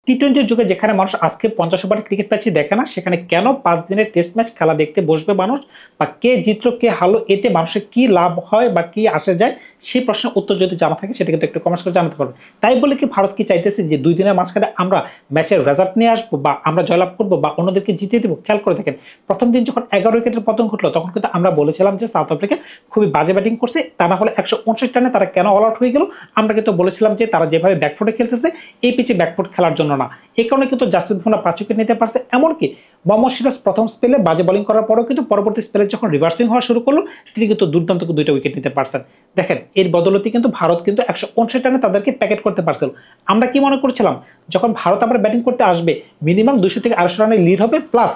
টি-20 যুগে যেখানে মানুষ আজকে 50 ওভারের ক্রিকেট ম্যাচই দেখে না, সেখানে কেন 5 দিনের টেস্ট ম্যাচ খেলা দেখতে বসবে মানুষ, বা কে জিতলো কে হারলো এতে মানুষের কি লাভ হয় বা কি আসে যায়, সেই প্রশ্নের উত্তর যদি জানা থাকে সেটা কিন্তু একটু কমেন্টস করে জানাতে পারবেন। তাই বলে কি ভারত কি চাইতেছে যে 2 দিনের মাঝখানে আমরা ম্যাচের রেজাল্ট নিয়ে আসবো বা আমরা জয়লাভ করবো বা অন্যদেরকে জিতিয়ে দেবো? খেয়াল করে দেখেন, প্রথম দিন যখন 11 উইকেটের পতন ঘটলো তখন কিন্তু আমরা বলেছিলাম যে সাউথ আফ্রিকা খুবই বাজে ব্যাটিং করছে, তা না হলে 159 রানে তারা কেন অল আউট হয়ে গেল। আমরা কিন্তু বলেছিলাম যে তারা যেভাবে ব্যাকফুটে খেলতেছে এই পিচে ব্যাকফুট খেলার জন্য না। এই কারণে কিন্তু জাসপ্রীত বুমরাহ 5 উইকেট নিতে পারছে। এমনকি মোহাম্মদ সিরাজ প্রথম স্পেলে বাজে বোলিং করার পরেও কিন্তু পরবর্তী স্পেলে যখন রিভার্সিং হওয়া শুরু করলো তিনি কিন্তু দুর্দান্ত 2টা উইকেট নিতে পারছেন। দেখেন এর বদলতে কিন্তু ভারত কিন্তু 159 রানে তাদেরকে প্যাকেট করতে পারছিল। আমরা কি মনে করছিলাম যখন ভারত আবার ব্যাটিং করতে আসবে মিনিমাম 200 থেকে 250 রানের লিড হবে, প্লাস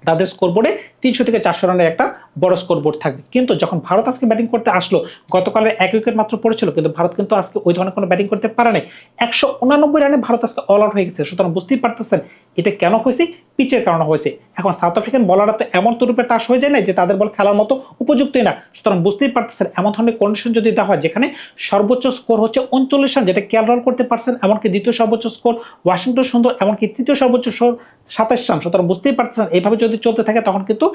তাদের স্কোরবোর্ডে 300 থেকে 400 রানের একটা বড় স্কোরবোর্ড থাকবে। কিন্তু যখন ভারত আজকে ব্যাটিং করতে আসলো, গতকালের 1 উইকেট মাত্র পড়েছিল, কিন্তু ভারত কিন্তু আজকে ওই ধরনের কোনো ব্যাটিং করতে পারে নাই। 189 রানে ভারত আজকে অল আউট হয়ে গেছে। সুতরাং বুঝতেই পারতেছেন এটা কেন হয়েছে, পিচের কারণে হয়েছে। এখন সাউথ আফ্রিকান বলাররা তো এমন রূপে টাস হয়ে যায় না যে তাদের বল খেলার মতো উপযুক্তই না। সুতরাং বুঝতেই পারতেছেন এমন ধরনের কন্ডিশন যদি দেওয়া হয় যেখানে সর্বোচ্চ স্কোর হচ্ছে 39 রান, যেটা কেএল রাহুল করতে পারছেন, এমনকি দ্বিতীয় সর্বোচ্চ স্কোর ওয়াশিংটন সুন্দর, এমনকি তৃতীয় সর্বোচ্চ স্কোর 27 রান। সুতরাং বুঝতেই পারতেছেন এইভাবে যদি চলতে থাকে তখন কিন্তু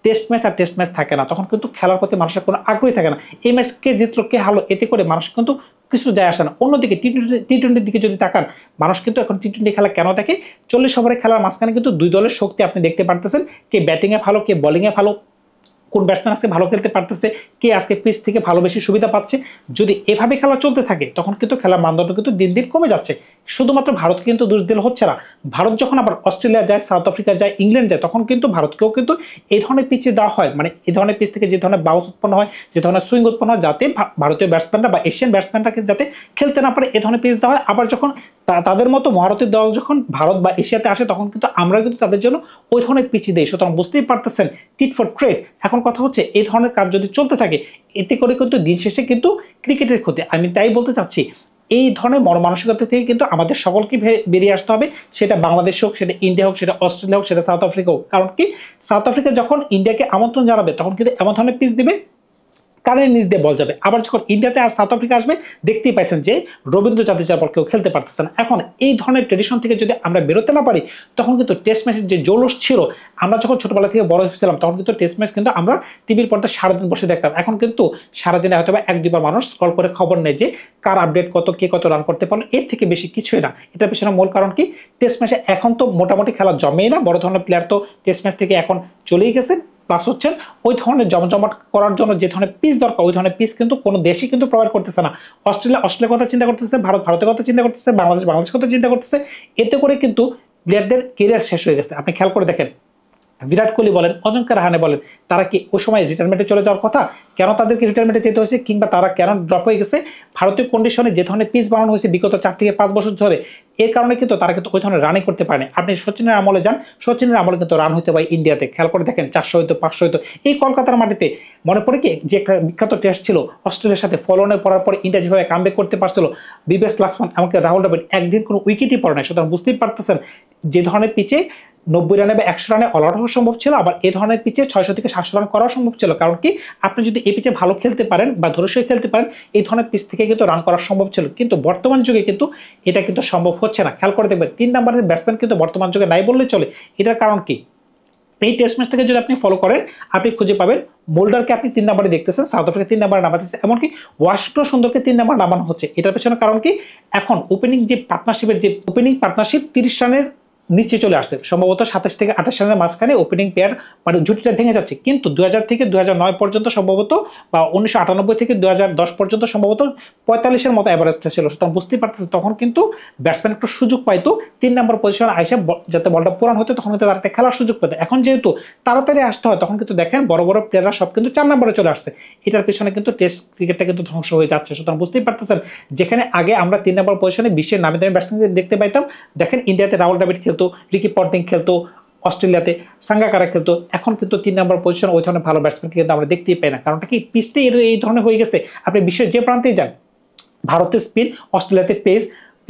টেস্ট ম্যাচ আর টেস্ট ম্যাচ থাকে না, তখন কিন্তু খেলার প্রতি মানুষের কোনো আগ্রহী থাকে না। এই ম্যাচ কে জিতলো কে হারলো এতে করে মানুষ কিন্তু কিছু যায় আসে না। অন্যদিকে টি-20 দিকে যদি তাকান, মানুষ কিন্তু এখন টি-20 খেলা কেন দেখে, 40 ওভারের খেলার মাঝখানে কিন্তু দুই দলের শক্তি আপনি দেখতে পারতেছেন, কে ব্যাটিং এ ভালো কে বোলিং এ ভালো, কোন ব্যাটসম্যান আজকে ভালো খেলতে পারতেছে, কে আজকে পিচ থেকে ভালো বেশি সুবিধা পাচ্ছে। যদি এভাবে খেলা চলতে থাকে তখন কিন্তু খেলার মানদণ্ড কিন্তু দিন দিন কমে যাচ্ছে। শুধুমাত্র ভারতকে কিন্তু দোষ দিলে হচ্ছে না। ভারত যখন আবার অস্ট্রেলিয়া যায়, সাউথ আফ্রিকা যায়, ইংল্যান্ড যায়, তখন কিন্তু ভারতকেও কিন্তু এই ধরনের পিচে দেওয়া হয়, মানে এই ধরনের পিচ থেকে যে ধরনের বাউন্স উৎপন্ন হয়, যে ধরনের সুইং উৎপন্ন হয়, যাতে ভারতীয় ব্যাটসম্যানরা বা এশিয়ান ব্যাটসম্যানরা যাতে খেলতে না পারে এই ধরনের পিচ দেওয়া হয়। আবার যখন তাদের মতো মহারথী দল যখন ভারত বা এশিয়াতে আসে তখন কিন্তু আমরা কিন্তু তাদের জন্য ওই ধরনের পিচ দেই। সুতরাং বুঝতেই পারতেছেন টিট ফর ট্রেড। এখন কথা হচ্ছে এই ধরনের কাজ যদি চলতে থাকে এতে করে কিন্তু দিন শেষে কিন্তু ক্রিকেটের ক্ষতি। আমি তাই বলতে চাচ্ছি এই ধরনের মানসিকতা থেকে কিন্তু আমাদের সকলকে বেরিয়ে আসতে হবে, সেটা বাংলাদেশ হোক, সেটা ইন্ডিয়া হোক, সেটা অস্ট্রেলিয়া হোক, সেটা সাউথ আফ্রিকা হোক। কারণ কি সাউথ আফ্রিকা যখন ইন্ডিয়াকে আমন্ত্রণ জানাবে তখন কিন্তু এমন ধরনের পিচ দিবে কানের নিচ দিয়ে বল যাবে। আবার যখন ইন্ডিয়াতে আর সাউথ আফ্রিকা আসবে দেখতেই পাইছেন যে রবীন্দ্র জাদেজার বল কেউ খেলতে পারতেছে না। এখন এই ধরনের ট্রেডিশন থেকে যদি আমরা বেরোতে না পারি তখন কিন্তু টেস্ট ম্যাচের যে জৌলুস ছিল, আমরা যখন ছোটবেলা থেকে বড় হয়েছিলাম তখন কিন্তু টেস্ট ম্যাচ কিন্তু আমরা টিভির পর্দায় সারাদিন বসে দেখতাম। এখন কিন্তু সারাদিনে হয়তো 1-2 বার মানুষ স্ক্রল করে খবর নেয় যে কার আপডেট কত, কে কত রান করতে পারলো, এর থেকে বেশি কিছুই না। এটার পেছনে মূল কারণ কি, টেস্ট ম্যাচে এখন তো মোটামুটি খেলা জমেই না, বড় ধরনের প্লেয়ার তো টেস্ট ম্যাচ থেকে এখন চলেই গেছেন। প্লাস হচ্ছে ওই ধরনের জমজমাট করার জন্য যে ধরনের পিচ দরকার ওই ধরনের পিচ কিন্তু কোনো দেশই কিন্তু প্রোভাইড করতেছে না। অস্ট্রেলিয়ার কথা চিন্তা করতেছে, ভারতের কথা চিন্তা করতেছে, বাংলাদেশের কথা চিন্তা করতেছে। এতে করে কিন্তু প্লেয়ারদের কেরিয়ার শেষ হয়ে গেছে। আপনি খেয়াল করে দেখেন বিরাট কোহলি বলেন, অজিঙ্ক্য রাহানে বলেন, তারা কি ওই সময় রিটায়ারমেন্টে চলে যাওয়ার কথা, কেন তাদেরকে রিটায়ারমেন্টে যেতে হয়েছে, কিংবা তারা কেন ড্রপ হয়ে গেছে, ভারতীয় কন্ডিশনে যে ধরনের পিচ বানানো হয়েছে বিগত 4 থেকে 5 বছর ধরে, এর কারণে কিন্তু তারা কিন্তু ওই ধরনের রানিং করতে পারেনি। আপনি সচিনের আমলে যান, সচিনের আমলে কিন্তু রান হইতে পারে ইন্ডিয়াতে, খেয়াল করে দেখেন 400 হইতো 500 হইতো। এই কলকাতার মাটিতে মনে পড়ে কি যে একটা বিখ্যাত টেস্ট ছিল অস্ট্রেলিয়ার সাথে, ফলোনে পড়ার পর ইন্ডিয়া যেভাবে কামব্যাক করতে পারছিল, বিবেস লাক্সমান এমনকি রাহুল দ্রাবিড় একদিন কোনো উইকেটই পড়ে নাই। সুতরাং বুঝতেই পারতেছেন যে ধরনের পিচে 90 রানে বা 100 রানে অল আউট হওয়া সম্ভব ছিল, আবার এই ধরনের পিচে 600 থেকে 700 রান করা সম্ভব ছিল। কারণ কি আপনি যদি এই পিচে ভালো খেলতে পারেন বা ধৈর্যশীল খেলতে পারেন এই ধরনের পিচ থেকে কিন্তু রান করা সম্ভব ছিল। কিন্তু বর্তমান যুগে কিন্তু এটা কিন্তু সম্ভব হচ্ছে না। খেয়াল করে দেখবেন 3 নম্বরের ব্যাটসম্যান কিন্তু বর্তমান যুগে নাই বললেই চলে। এটার কারণ কি, এই টেস্ট ম্যাচ থেকে যদি আপনি ফলো করেন আপনি খুঁজে পাবেন মোল্ডারকে আপনি 3 নম্বরে দেখতেছেন, সাউথ আফ্রিকা 3 নম্বরে নামাতেছে, এমনকি ওয়াশিংটন সুন্দরকে 3 নম্বর নামানো হচ্ছে। এটার পেছনে কারণ কি, এখন ওপেনিং যে পার্টনারশিপের যে ওপেনিং পার্টনারশিপ 30 রানের নিচে চলে আসছে, সম্ভবত 27 থেকে 28 রানের মাঝখানে ওপেনিং পেয়ার মানে জুটিটা ভেঙে যাচ্ছে। কিন্তু 2000 থেকে 2009 পর্যন্ত সম্ভবত বা 1998 থেকে 2010 পর্যন্ত সম্ভবত 45-এর মতো অ্যাভারেজটা ছিল। সুতরাং বুঝতেই পারতেছে তখন কিন্তু ব্যাটসম্যান একটু সুযোগ পাইতো 3 নম্বর পজিশনে আইসা যাতে বলটা পুরান হতো, তখন কিন্তু তার একটা খেলার সুযোগ পেতো। এখন যেহেতু তাড়াতাড়ি আসতে হয় তখন কিন্তু দেখেন বড় বড় প্লেয়াররা সব কিন্তু 4 নম্বরে চলে আসছে। এটার পেছনে কিন্তু টেস্ট ক্রিকেটটা কিন্তু ধ্বংস হয়ে যাচ্ছে। সুতরাং বুঝতেই পারতেছেন যেখানে আগে আমরা 3 নম্বর পজিশনে বিশ্বের নামি দামি ব্যাটসম্যান দেখতে পাইতাম, দেখেন ইন্ডিয়াতে রাহুল দ্রাবিড় খেলতো, রিকি পন্টিং খেলতো, অস্ট্রেলিয়াতে সাঙ্গাকারা খেলতো, এখন কিন্তু 3 নম্বর পজিশনে ওই ধরনের ভালো ব্যাটসম্যানকে কিন্তু আমরা দেখতেই পাই না। কারণটা কি, পিচটাই এই ধরনের হয়ে গেছে। আপনি বিশ্বের যে প্রান্তেই যান, ভারতের স্পিন, অস্ট্রেলিয়াতে পেস,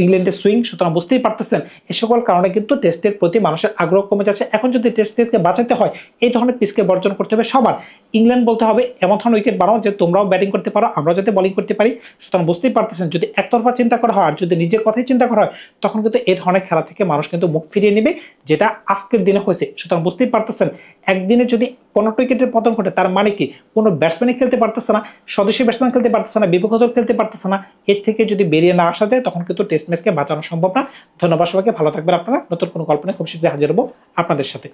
ইংল্যান্ডের সুইং। সুতরাং বুঝতেই পারতেছেন এই সকল কারণে কিন্তু টেস্টের প্রতি মানুষের আগ্রহ কমে যাচ্ছে। এখন যদি টেস্টকে বাঁচাতে হয় এই ধরনের পিচকে বর্জন করতে হবে সবার। ইংল্যান্ড বলতে হবে এমন ধরনের উইকেট বানাও যে তোমরাও ব্যাটিং করতে পারো, আমরাও যাতে বোলিং করতে পারি। সুতরাং বুঝতেই পারতেছেন যদি একতরফা চিন্তা করা হয় আর যদি নিজের কথাই চিন্তা করা হয় তখন কিন্তু এই ধরনের খেলা থেকে মানুষ কিন্তু মুখ ফিরিয়ে নেবে, যেটা আজকের দিনে হয়েছে। সুতরাং বুঝতেই পারতেছেন একদিনে যদি 15 উইকেটের পতন ঘটে তার মানে কি কোনো ব্যাটসম্যানই খেলতে পারতেছে না, স্বদেশী ব্যাটসম্যান খেলতে পারতেছে না, বিপক্ষ দল খেলতে পারতেছে না। এর থেকে যদি বেরিয়ে না আসা যায় তখন কিন্তু টেস্ট ম্যাচকে বাঁচানো সম্ভব না। ধন্যবাদ সবাইকে, ভালো থাকবেন আপনারা। নতুন কোনো গল্প নিয়ে খুব শীঘ্রই হাজির হবো আপনাদের সাথে।